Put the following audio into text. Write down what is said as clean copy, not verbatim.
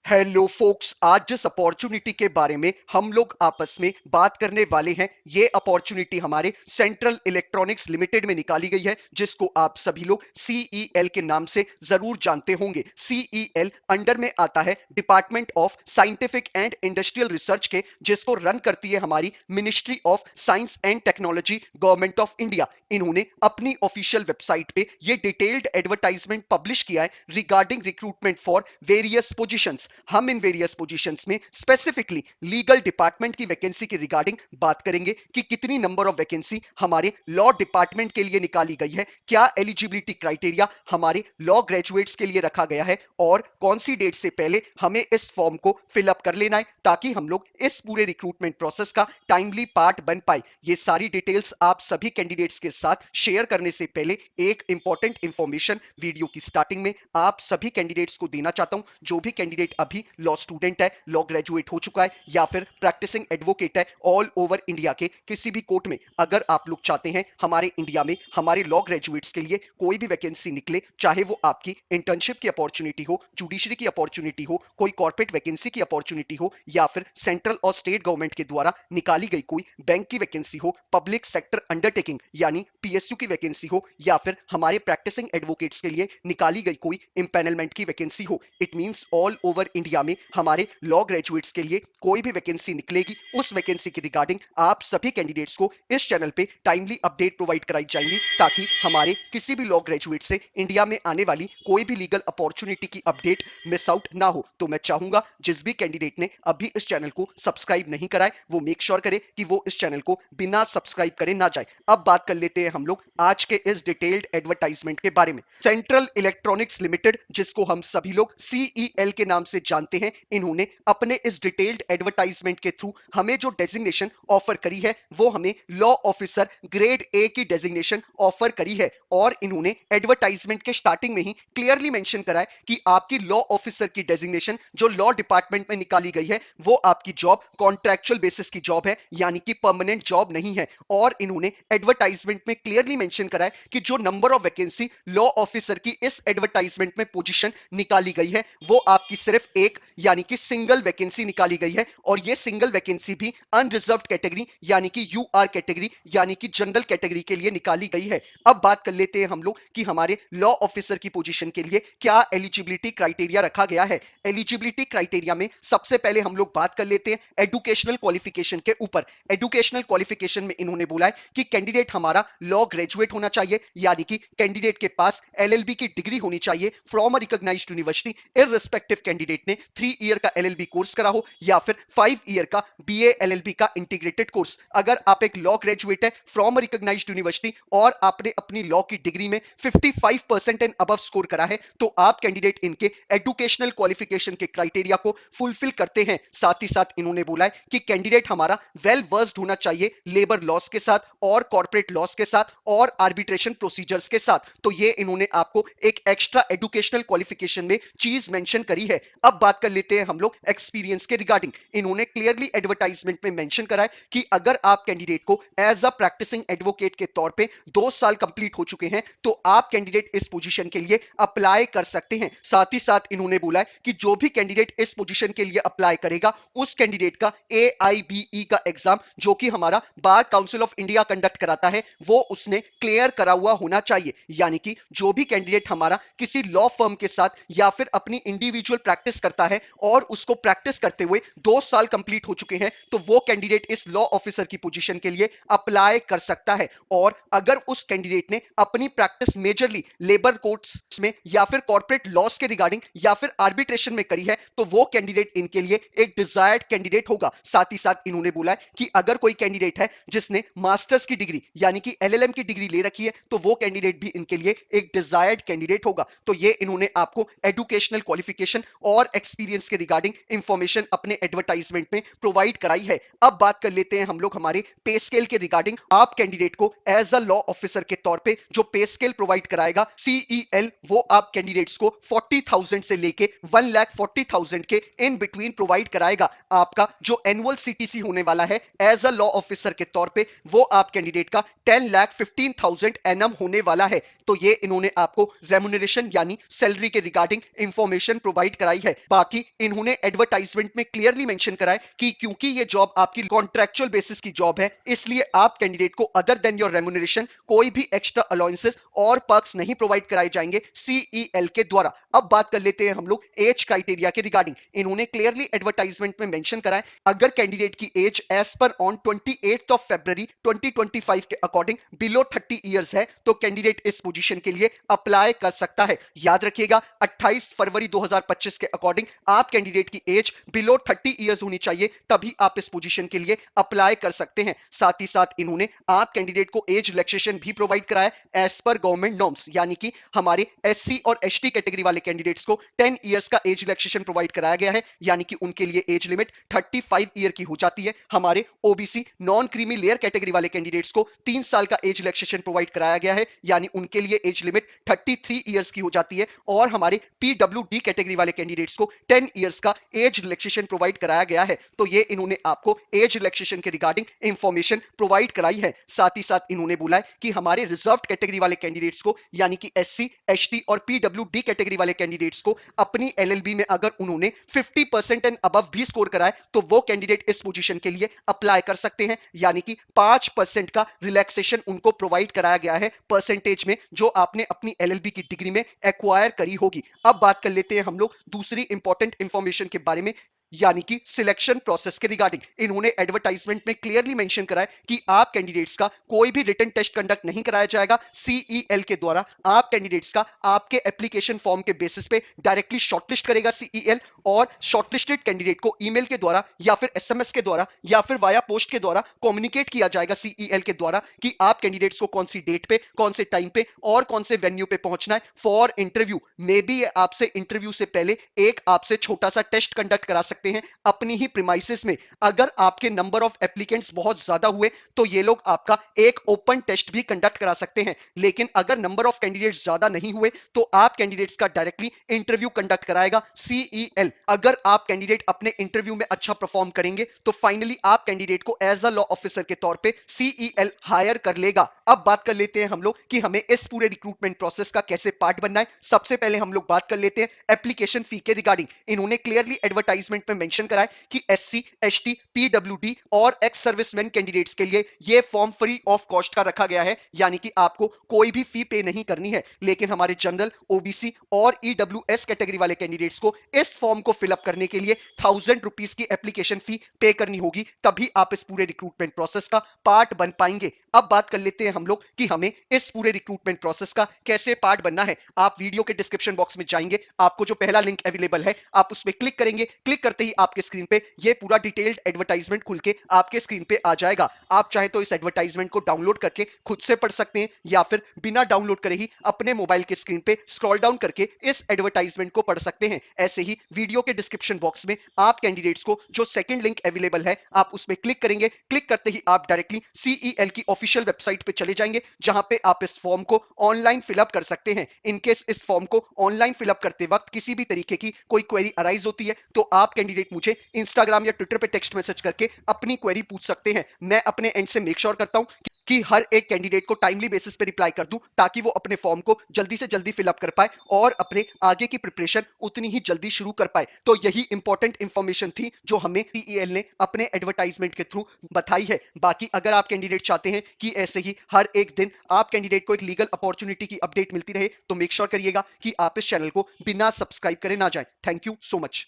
Hello focus, आज जिस opportunity के बारे में हम लोग आपस में बात करने वाले हैं, ये अपॉर्चुनिटी हमारे सेंट्रल इलेक्ट्रॉनिक्स लिमिटेड में निकाली गई है, जिसको आप सभी लोग सीईएल के नाम से जरूर जानते होंगे। सीईएल अंडर में आता है department of scientific and industrial research के, जिसको रन करती है हमारी ministry of science and technology, government of India. इन्होंने अपनी ऑफिशियल वेबसाइट पे ये डिटेल्ड एडवर्टाइजमेंट पब्लिश किया है regarding recruitment for various positions. हम इन वेरियस पोजीशंस में स्पेसिफिकली लीगल डिपार्टमेंट की वैकेंसी की रिगार्डिंग बात करेंगे कि कितनी नंबर ऑफ वैकेंसी हमारे लॉ डिपार्टमेंट के लिए निकाली गई है, क्या एलिजिबिलिटी क्राइटेरिया हमारे लॉ ग्रेजुएट्स के लिए रखा गया है और कौन सी डेट से पहले हमें इस फॉर्म को फिलअप कर लेना है, ताकि हम लोग इस पूरे रिक्रूटमेंट प्रोसेस का टाइमली पार्ट बन पाए। ये सारी डिटेल्स आप सभी कैंडिडेट्स के साथ शेयर करने से पहले एक इंपॉर्टेंट इंफॉर्मेशन वीडियो की स्टार्टिंग में आप सभी कैंडिडेट्स को देना चाहता हूं। जो भी कैंडिडेट अभी लॉ स्टूडेंट है, लॉ ग्रेजुएट हो चुका है या फिर प्रैक्टिसिंग एडवोकेट है ऑल ओवर इंडिया के किसी भी कोर्ट में, अगर आप लोग चाहते हैं हमारे इंडिया में हमारे लॉ ग्रेजुएट्स के लिए कोई भी वैकेंसी निकले, चाहे वो आपकी इंटर्नशिप की अपॉर्चुनिटी हो, जुडिशरी की अपॉर्चुनिटी हो, कोई कॉर्पोरेट वैकेंसी की अपॉर्चुनिटी हो, या फिर सेंट्रल और स्टेट गवर्नमेंट के द्वारा निकाली गई कोई बैंक की वैकेंसी हो, पब्लिक सेक्टर अंडरटेकिंग यानी पीएसयू की वैकेंसी हो, या फिर हमारे प्रैक्टिसिंग एडवोकेट्स के लिए निकाली गई कोई इंपैनलमेंट की वैकेंसी हो, it means all over India में हमारे लॉ ग्रेजुएट्स के लिए कोई भी वैकेंसी निकलेगी, उस वैकेंसी की रिगार्डिंग आप सभी कैंडिडेट्स को इस चैनल पे टाइमली अपडेट प्रोवाइड कराई जाएंगी, ताकि हमारे किसी भी लॉ ग्रेजुएट से इंडिया में आने वाली कोई भी लीगल अपॉर्चुनिटी की अपडेट मिस आउट ना हो। तो मैं चाहूंगा जिस भी कैंडिडेट ने अभी इस चैनल को सब्सक्राइब नहीं कराए, वो मेक श्योर करे कि वो इस चैनल को बिना सब्सक्राइब करे ना जाए। अब बात कर लेते हैं हम लोग आज के इस डिटेल्ड एडवर्टाइजमेंट के बारे में। सेंट्रल इलेक्ट्रॉनिक्स लिमिटेड, जिसको हम सभी लोग सीईएल के नाम से जानते हैं, इन्होंने अपने इस डिटेल्ड एडवर्टाइजमेंट के थ्रू हमें जो डेजिग्नेशन ऑफर करी है, वो हमें लॉ ऑफिसर ग्रेड ए की डेजिग्नेशन ऑफर करी है। और इन्होंने एडवर्टाइजमेंट के स्टार्टिंग में ही क्लियरली मेंशन करा है कि आपकी लॉ ऑफिसर की डेजिग्नेशन जो लॉ डिपार्टमेंट में निकाली गई है, वो आपकी जॉब कॉन्ट्रैक्चुअल बेसिस की जॉब है, यानी कि परमानेंट जॉब नहीं है। और इन्होंने एडवर्टाइजमेंट में क्लियरली मेंशन करा है कि जो number of vacancy law officer की इस एडवर्टाइजमेंट में पोजीशन निकाली गई है, वो आपकी सिर्फ एक यानी कि सिंगल वैकेंसी निकाली गई है। और ये सिंगल वैकेंसी भी अनरिजर्व्ड कैटेगरी यानी कि यूआर कैटेगरी यानी कि जनरल कैटेगरी के लिए निकाली गई है। अब बात कर लेते हैं हम लोग कि हमारे लॉ ऑफिसर की पोजीशन के लिए क्या एलिजिबिलिटी क्राइटेरिया रखा गया है। एलिजिबिलिटी क्राइटेरिया में सबसे पहले हम लोग बात कर लेते हैं एजुकेशनल क्वालिफिकेशन के ऊपर। एजुकेशनल क्वालिफिकेशन में इन्होंने बोला है कि कैंडिडेट हमारा लॉ ग्रेजुएट होना चाहिए, यानी कि कैंडिडेट के पास एलएलबी की डिग्री होनी चाहिए from a recognised university, irrespective candidate ने 3 ईयर का एलएलबी कोर्स करा हो या फिर 5 ईयर का बीए एलएलबी का इंटीग्रेटेड कोर्स। अगर आप एक लॉ ग्रेजुएट है फ्रॉम अ रिकॉग्नाइज्ड यूनिवर्सिटी और आपने अपनी लॉ की डिग्री में 55% एंड अबव स्कोर करा है, तो आप कैंडिडेट इनके एजुकेशनल क्वालिफिकेशन के क्राइटेरिया को फुलफिल करते हैं। साथ ही साथ इन्होंने बोला है कि कैंडिडेट हमारा वेल वर्स्ड होना चाहिए लेबर लॉस के साथ और कॉर्पोरेट लॉस के साथ और आर्बिट्रेशन प्रोसीजर्स के साथ। तो ये इन्होंने आपको एक एक्स्ट्रा एजुकेशनल क्वालिफिकेशन में चीज मेंशन करी है। अब बात कर लेते हैं हम लोग एक्सपीरियंस के रिगार्डिंग। इन्होंने क्लियरली एडवर्टाइजमेंट में मेंशन करा है कि अगर आप कैंडिडेट को एज अ प्रैक्टिसिंग एडवोकेट के तौर पे 2 साल कंप्लीट हो चुके हैं, तो आप कैंडिडेट इस पोजीशन के लिए अप्लाई कर सकते हैं। साथ ही साथ इन्होंने बोला है कि जो भी कैंडिडेट इस पोजीशन के लिए अप्लाई करेगा, उस कैंडिडेट का AIBE का एग्जाम, जो कि हमारा bar council of India conduct कराता है, वो उसने क्लियर करा हुआ होना चाहिए। यानी कि जो भी कैंडिडेट हमारा किसी लॉ फर्म के साथ या फिर अपनी इंडिविजुअल प्रैक्टिस करता है और उसको प्रैक्टिस करते हुए 2 साल कंप्लीट हो चुके हैं, तो वो कैंडिडेट इस लॉ ऑफिसर की पोजीशन के लिए अप्लाई कर सकता है। और अगर उस कैंडिडेट ने अपनी प्रैक्टिस मेजरली लेबर कोर्ट्स में या फिर कॉर्पोरेट लॉस के रिगार्डिंग या फिर आर्बिट्रेशन में करी है, तो वो कैंडिडेट इनके लिए एक डिजायर्ड कैंडिडेट होगा। साथ ही साथ इन्होंने बोला है कि अगर कोई कैंडिडेट है जिसने मास्टर्स की डिग्री यानी कि LLM की डिग्री ले रखी है, तो वो कैंडिडेट भी इनके लिए एक डिजायर्ड कैंडिडेट होगा। तो ये इन्होंने आपको एजुकेशनल क्वालिफिकेशन और एक्सपीरियंस के रिगार्डिंग इंफॉर्मेशन अपने एडवर्टाइजमेंट में प्रोवाइड कराई है। अब बात कर लेते हैं हम लोग हमारे पे स्केल के रिगार्डिंग। आप कैंडिडेट को एज अ लॉ ऑफिसर के तौर पे जो पे स्केल प्रोवाइड कराएगा सीईएल, वो आप कैंडिडेट्स को 40,000 से लेके 1,40,000 के इन बिटवीन प्रोवाइड कराएगा। आपका जो एनुअल सीटीसी होने वाला है एज अ लॉ ऑफिसर के तौर पे, वो आप कैंडिडेट का 10,15,000 एनम होने वाला है। तो ये इन्होंने आपको रेम्युनरेशन यानी सैलरी के रिगार्डिंग इंफॉर्मेशन प्रोवाइड कराई है। बाकी इन्होंने एडवर्टाइजमेंट में क्लियरली मेंशन करा है कि क्योंकि ये जॉब आपकी कॉन्ट्रैक्चुअल बेसिस की जॉब है, इसलिए आप कैंडिडेट को अदर देन योर रेम्यूनरेशन कोई भी एक्स्ट्रा अलाउंसेस और पर्क्स नहीं प्रोवाइड कराए जाएंगे सीईएल के द्वारा। अब बात कर लेते हैं हम लोग एज क्राइटेरिया के रिगार्डिंग। इन्होंने क्लियरली एडवर्टाइजमेंट में मेंशन करा है, अगर कैंडिडेट की एज एज पर ऑन 28 ऑफ फरवरी 2025 के अकॉर्डिंग बिलो 30 इयर्स है तो कैंडिडेट इस पोजीशन के लिए अप्लाई कर सकता है। याद रखिएगा 28 फरवरी 2025 के अकॉर्डिंग आप कैंडिडेट की एज बिलो 30 इयर्स होनी चाहिए, तभी आप इस पोजीशन के लिए अप्लाई कर सकते हैं। साथ ही साथ इन्होंने आप कैंडिडेट को एज रिलैक्सेशन भी प्रोवाइड कराया एज पर गवर्नमेंट नॉर्म्स, यानी कि हमारे एससी और एसटी कैटेगरी वाले कैंडिडेट्स को 10 इयर्स का एज रिलैक्सेशन प्रोवाइड कराया गया है, यानी कि उनके लिए एज लिमिट 35 ईयर की हो जाती है। हमारे OBC non creamy layer category वाले कैंडिडेट्स को 3 साल का एज रिलैक्सेशन प्रोवाइड कराया गया है, यानी उनके लिए एज लिमिट 33 इयर्स की हो जाती है। और हमारे पीडब्ल्यूडी कैटेगरी वाले कैंडिडेट्स को 10 इयर्स का एज रिलैक्सेशन प्रोवाइड कराया गया है। तो ये इन्होंने आपको एज रिलैक्सेशन के रिगार्डिंग इंफॉर्मेशन प्रोवाइड कराई है। साथ ही साथ इन्होंने बोला है कि हमारे रिजर्व्ड कैटेगरी वाले कैंडिडेट्स को, यानी कि एससी एसटी और पीडब्ल्यूडी कैटेगरी वाले कैंडिडेट्स को अपनी एलएलबी में अगर उन्होंने 50% एंड अबव भी स्कोर कराए तो वो कैंडिडेट इस पोजीशन के लिए अप्लाई कर सकते हैं, यानी कि 5% का रिलैक्सेशन उनको प्रोवाइड कराया गया है परसेंटेज में, जो आपने अपनी एलएलबी की डिग्री में एक्वायर करी होगी। अब बात कर लेते हैं हम लोग दूसरी इंपॉर्टेंट इंफॉर्मेशन के बारे में, यानी कि सिलेक्शन प्रोसेस के रिगार्डिंग। इन्होंने एडवर्टाइजमेंट में क्लियरली मेंशन करा है कि आप कैंडिडेट्स का कोई भी रिटन टेस्ट कंडक्ट नहीं कराया जाएगा सीईएल के द्वारा। आप कैंडिडेट्स का आपके एप्लीकेशन फॉर्म के बेसिस पे डायरेक्टली शॉर्टलिस्ट करेगा सीईएल, और शॉर्टलिस्टेड कैंडिडेट को ईमेल के द्वारा या फिर एसएमएस के द्वारा या फिर वाया पोस्ट के द्वारा कम्युनिकेट किया जाएगा सीईएल के द्वारा कि आप कैंडिडेट्स को कौन सी डेट पे, कौन से टाइम पे और कौन से वेन्यू पे पहुंचना है फॉर इंटरव्यू। मे बी आपसे इंटरव्यू से पहले एक आपसे छोटा सा टेस्ट कंडक्ट करा सकते हैं अपनी ही प्रीमाइसेस में। अगर आपके नंबर ऑफ एप्लीकेंट्स बहुत ज्यादा हुए तो ये लोग आपका एक ओपन टेस्ट भी कंडक्ट करा सकते हैं, लेकिन अगर नंबर ऑफ कैंडिडेट्स ज्यादा नहीं हुए तो आप कैंडिडेट्स का डायरेक्टली इंटरव्यू कंडक्ट कराएगा सीईएल। अगर आप कैंडिडेट अपने इंटरव्यू में अच्छा परफॉर्म करेंगे तो फाइनली आप कैंडिडेट को एज अ लॉ ऑफिसर के तौर पे सीईएल हायर कर लेगा। अब बात कर लेते हैं हम लोग कि हमें इस पूरे रिक्रूटमेंट प्रोसेस का कैसे पार्ट बनना है। सबसे पहले हम लोग बात कर लेते हैं एप्लीकेशन फी के रिगार्डिंग। इन्होंने क्लियरली एडवर्टाइजमेंट में मेंशन करा है कि एससी एसटी पीडब्ल्यूडी और एक्स सर्विसमैन कैंडिडेट्स के लिए ये फॉर्म फ्री ऑफ कॉस्ट का रखा गया है, यानी कि आपको कोई भी फी पे नहीं करनी है। लेकिन हमारे जनरल ओबीसी और ईडब्ल्यूएस कैटेगरी वाले कैंडिडेट्स को इस फॉर्म को फिलअप करने के लिए 1000 रुपीज की एप्लीकेशन फी पे करनी होगी, तभी आप इस पूरे रिक्रूटमेंट प्रोसेस का पार्ट बन पाएंगे। अब बात कर लेते हैं हम लोग कि हमें इस पूरे रिक्रूटमेंट प्रोसेस का कैसे पार्ट बनना है। आप वीडियो के डिस्क्रिप्शन बॉक्स में जाएंगे, आपको जो पहला लिंक अवेलेबल है आप उस पर क्लिक करेंगे। क्लिक करते ही आपके स्क्रीन पे ये पूरा डिटेल्ड एडवर्टाइजमेंट खुल के आपके स्क्रीन पे आ जाएगा। आप चाहे तो इस एडवर्टाइजमेंट को डाउनलोड करके खुद से पढ़ सकते हैं, या फिर बिना डाउनलोड करे ही अपने मोबाइल के स्क्रीन पे स्क्रॉल डाउन करके इस एडवर्टाइजमेंट को पढ़ सकते हैं। ऐसे ही वीडियो के डिस्क्रिप्शन बॉक्स में आप कैंडिडेट्स को जो सेकंड लिंक अवेलेबल है आप उसमें क्लिक करेंगे। क्लिक करते ही आप डायरेक्टली सीईएल की ऑफिशियल वेबसाइट पे चले जाएंगे, जहां पे आप इस फॉर्म को ऑनलाइन फिलअप कर सकते हैं। इनकेस इस फॉर्म को ऑनलाइन फिलअप करते वक्त किसी भी तरीके की कोई क्वेरी अराइज होती है तो आप कैंडिडेट मुझे इंस्टाग्राम या ट्विटर पे टेक्स्ट मैसेज करके अपनी क्वेरी पूछ सकते हैं। मैं अपने एंड से मेक श्योर करता हूं कि हर एक कैंडिडेट को टाइमली बेसिस पे रिप्लाई कर दूं, ताकि वो अपने फॉर्म को जल्दी से जल्दी फिलअप कर पाए और अपने आगे की प्रिपरेशन उतनी ही जल्दी शुरू कर पाए। तो यही इंपॉर्टेंट इंफॉर्मेशन थी जो हमें सीईएल ने अपने एडवर्टाइजमेंट के थ्रू बताई है। बाकी अगर आप कैंडिडेट चाहते हैं कि ऐसे ही हर एक दिन आप कैंडिडेट को एक लीगल अपॉर्चुनिटी की अपडेट मिलती रहे तो मेक श्योर करिएगा कि आप इस चैनल को बिना सब्सक्राइब करे ना जाए। Thank you so much.